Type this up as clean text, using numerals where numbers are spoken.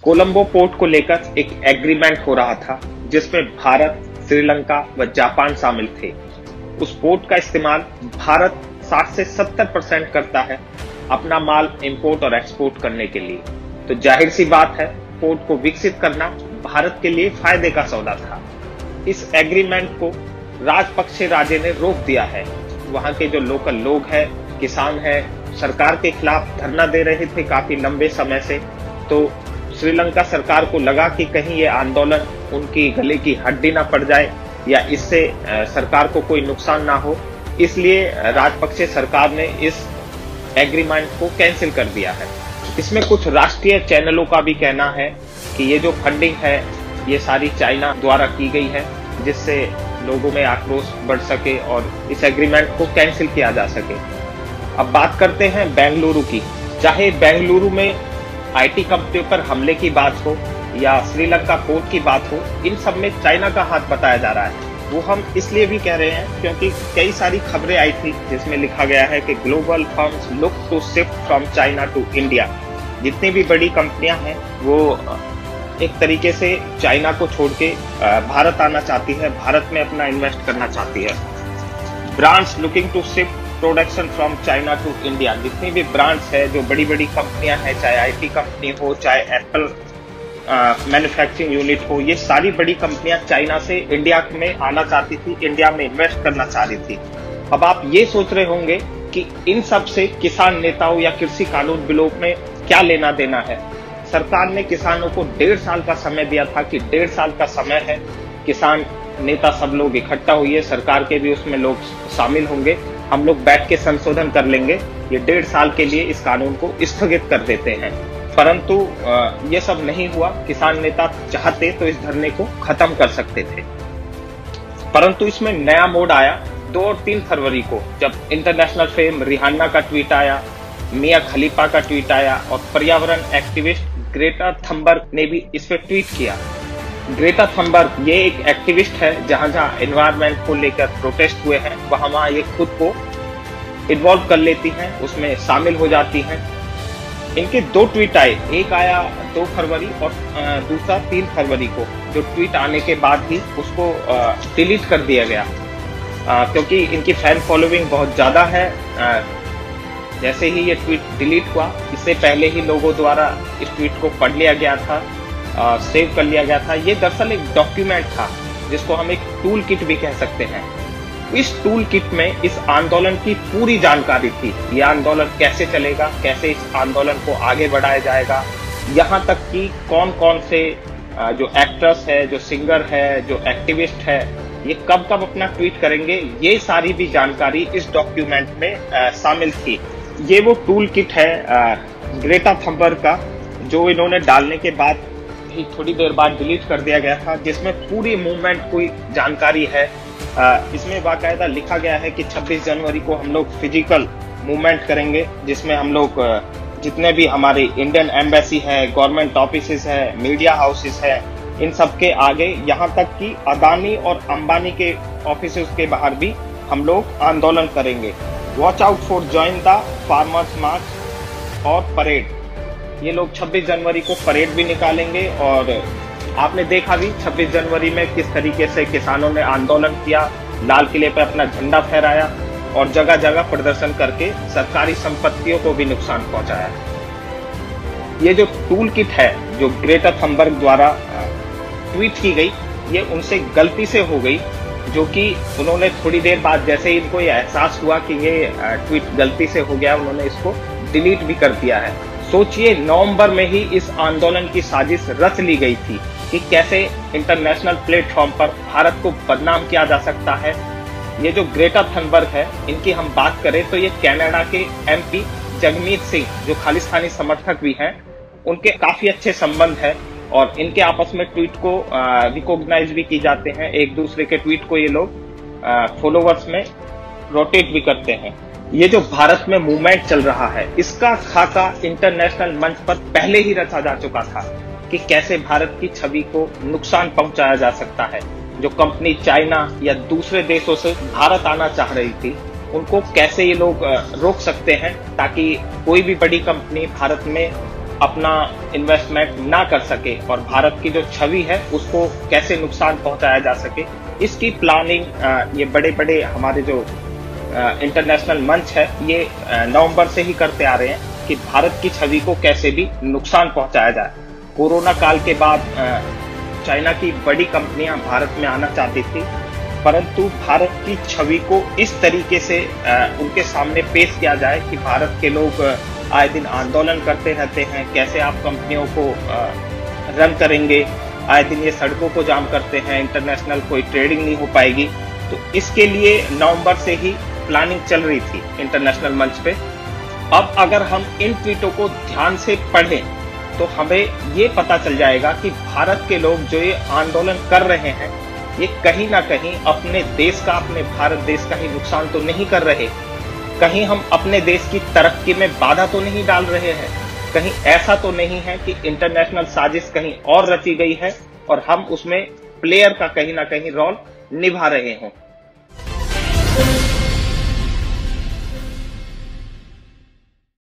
Colombo port को लेकर एक एग्रीमेंट हो रहा था जिसमें भारत, श्रीलंका व जापान शामिल थे। उस पोर्ट का इस्तेमाल भारत 60 से 70% करता है अपना माल इंपोर्ट और एक्सपोर्ट करने के लिए। तो जाहिर सी बात है, पोर्ट को विकसित करना भारत के लिए फायदे का सौदा था। इस एग्रीमेंट को राजपक्षे राजे ने रोक दिया है। वहां के जो लोकल लोग हैं, किसान हैं, सरकार के खिलाफ धरना दे रहे थे काफी लंबे समय से। तो श्रीलंका सरकार को लगा कि कहीं ये आंदोलन उनकी गले की हड्डी ना पड़ जाए या इससे सरकार को कोई नुकसान ना हो, इसलिए राजपक्षे सरकार ने इस एग्रीमेंट को कैंसिल कर दिया है। इसमें कुछ राष्ट्रीय चैनलों का भी कहना है कि ये जो फंडिंग है ये सारी चाइना द्वारा की गई है, जिससे लोगों में आक्रोश बढ़ सके और इस एग्रीमेंट को कैंसिल किया जा सके। अब बात करते हैं बेंगलुरु की। चाहे बेंगलुरु में आईटी कंपनियों पर हमले की बात हो या श्रीलंका पोर्ट की बात हो, इन सब में चाइना का हाथ बताया जा रहा है। वो हम इसलिए भी कह रहे हैं क्योंकि कई सारी खबरें आई थी जिसमें लिखा गया है कि global firms look to shift from China to India. जितनी भी बड़ी कंपनियां हैं वो एक तरीके से चाइना को छोड़ के भारत आना चाहती है, भारत में अपना इन्वेस्ट करना चाहती है। Brands looking to shift production from China to India. जितनी भी ब्रांड्स है, जो बड़ी बड़ी कंपनियां हैं, चाहे आईटी कंपनी हो, चाहे एप्पल मैन्युफैक्चरिंग यूनिट हो, ये सारी बड़ी कंपनियां चाइना से इंडिया में आना चाहती थी, इंडिया में इन्वेस्ट करना चाह रही थी। अब आप ये सोच रहे होंगे कि इन सब से किसान नेताओं या कृषि कानून बिलों में क्या लेना देना है। सरकार ने किसानों को 1.5 साल का समय दिया था कि 1.5 साल का समय है, किसान नेता सब लोग इकट्ठा हुए, सरकार के भी उसमें लोग शामिल होंगे, हम लोग बैठ के संशोधन कर लेंगे। ये 1.5 साल के लिए इस कानून को स्थगित कर देते हैं। परंतु ये सब नहीं हुआ। किसान नेता चाहते तो इस धरने को खत्म कर सकते थे, परंतु इसमें नया मोड़ आया 2 और 3 फरवरी को, जब इंटरनेशनल फेम रिहाना का ट्वीट आया, मिया खलीफा का ट्वीट आया और पर्यावरण एक्टिविस्ट ग्रेटा थनबर्ग ने भी इस पर ट्वीट किया। ग्रेटा थनबर्ग ये एक एक्टिविस्ट है, जहां जहां एनवायरनमेंट को लेकर प्रोटेस्ट हुए हैं वहां ये खुद को इन्वॉल्व कर लेती हैं, उसमें शामिल हो जाती हैं। इनके 2 ट्वीट आए, एक आया 2 फरवरी और दूसरा 3 फरवरी को, जो ट्वीट आने के बाद ही उसको डिलीट कर दिया गया, क्योंकि इनकी फैन फॉलोइंग बहुत ज्यादा है। जैसे ही ये ट्वीट डिलीट हुआ, इससे पहले ही लोगों द्वारा इस ट्वीट को पढ़ लिया गया था, सेव कर लिया गया था। ये दरअसल एक डॉक्यूमेंट था जिसको हम एक टूल किट भी कह सकते हैं। इस टूल किट में इस आंदोलन की पूरी जानकारी थी। ये आंदोलन कैसे चलेगा, कैसे इस आंदोलन को आगे बढ़ाया जाएगा, यहाँ तक कि कौन कौन से जो एक्टर्स है, जो सिंगर है, जो एक्टिविस्ट है, ये कब कब अपना ट्वीट करेंगे, ये सारी भी जानकारी इस डॉक्यूमेंट में शामिल थी। ये वो टूल किट है ग्रेटा थनबर्ग का, जो इन्होंने डालने के बाद ही थोड़ी देर बाद डिलीट कर दिया गया था, जिसमें पूरी मूवमेंट की जानकारी है। इसमें बाकायदा लिखा गया है कि 26 जनवरी को हम लोग फिजिकल मूवमेंट करेंगे, जिसमें हम लोग जितने भी हमारे इंडियन एम्बेसी है, गवर्नमेंट ऑफिसेज है, मीडिया हाउसेज है, इन सब के आगे, यहाँ तक कि अदानी और अंबानी के ऑफिसेज के बाहर भी हम लोग आंदोलन करेंगे। Watch out for join the farmers march और परेड। ये लोग 26 जनवरी को परेड भी निकालेंगे और आपने देखा भी 26 जनवरी में किस तरीके से किसानों ने आंदोलन किया, लाल किले पर अपना झंडा फहराया और जगह जगह प्रदर्शन करके सरकारी संपत्तियों को भी नुकसान पहुंचाया। ये जो टूल किट है, जो ग्रेटा थनबर्ग द्वारा ट्वीट की गई, ये उनसे गलती से हो गई, जो कि उन्होंने थोड़ी देर बाद, जैसे ही इनको ये एहसास हुआ कि ये ट्वीट गलती से हो गया, उन्होंने इसको डिलीट भी कर दिया है। सोचिए, नवंबर में ही इस आंदोलन की साजिश रच ली गई थी कि कैसे इंटरनेशनल प्लेटफॉर्म पर भारत को बदनाम किया जा सकता है। ये जो ग्रेटा थनबर्ग है, इनकी हम बात करें तो ये कनाडा के एमपी जगमीत सिंह, जो खालिस्तानी समर्थक भी हैं, उनके काफी अच्छे संबंध है और इनके आपस में ट्वीट को रिकॉग्नाइज भी की जाते हैं। एक दूसरे के ट्वीट को ये लोग फॉलोवर्स में रोटेट भी करते हैं। ये जो भारत में मूवमेंट चल रहा है, इसका खाका इंटरनेशनल मंच पर पहले ही रचा जा चुका था कि कैसे भारत की छवि को नुकसान पहुंचाया जा सकता है। जो कंपनी चाइना या दूसरे देशों से भारत आना चाह रही थी, उनको कैसे ये लोग रोक सकते हैं ताकि कोई भी बड़ी कंपनी भारत में अपना इन्वेस्टमेंट ना कर सके और भारत की जो छवि है उसको कैसे नुकसान पहुंचाया जा सके, इसकी प्लानिंग ये बड़े बड़े हमारे जो इंटरनेशनल मंच है ये नवंबर से ही करते आ रहे हैं कि भारत की छवि को कैसे भी नुकसान पहुंचाया जाए। कोरोना काल के बाद चाइना की बड़ी कंपनियां भारत में आना चाहती थी, परंतु भारत की छवि को इस तरीके से उनके सामने पेश किया जाए कि भारत के लोग आए दिन आंदोलन करते रहते हैं, कैसे आप कंपनियों को रन करेंगे, आए दिन ये सड़कों को जाम करते हैं, इंटरनेशनल कोई ट्रेडिंग नहीं हो पाएगी। तो इसके लिए नवंबर से ही प्लानिंग चल रही थी इंटरनेशनल मंच पे। अब अगर हम इन ट्वीटों को ध्यान से पढ़ें तो हमें ये पता चल जाएगा कि भारत के लोग जो ये आंदोलन कर रहे हैं ये कहीं ना कहीं अपने देश का, अपने भारत देश का ही नुकसान तो नहीं कर रहे, कहीं हम अपने देश की तरक्की में बाधा तो नहीं डाल रहे हैं, कहीं ऐसा तो नहीं है कि इंटरनेशनल साजिश कहीं और रची गई है और हम उसमें प्लेयर का कहीं ना कहीं रोल निभा रहे हों।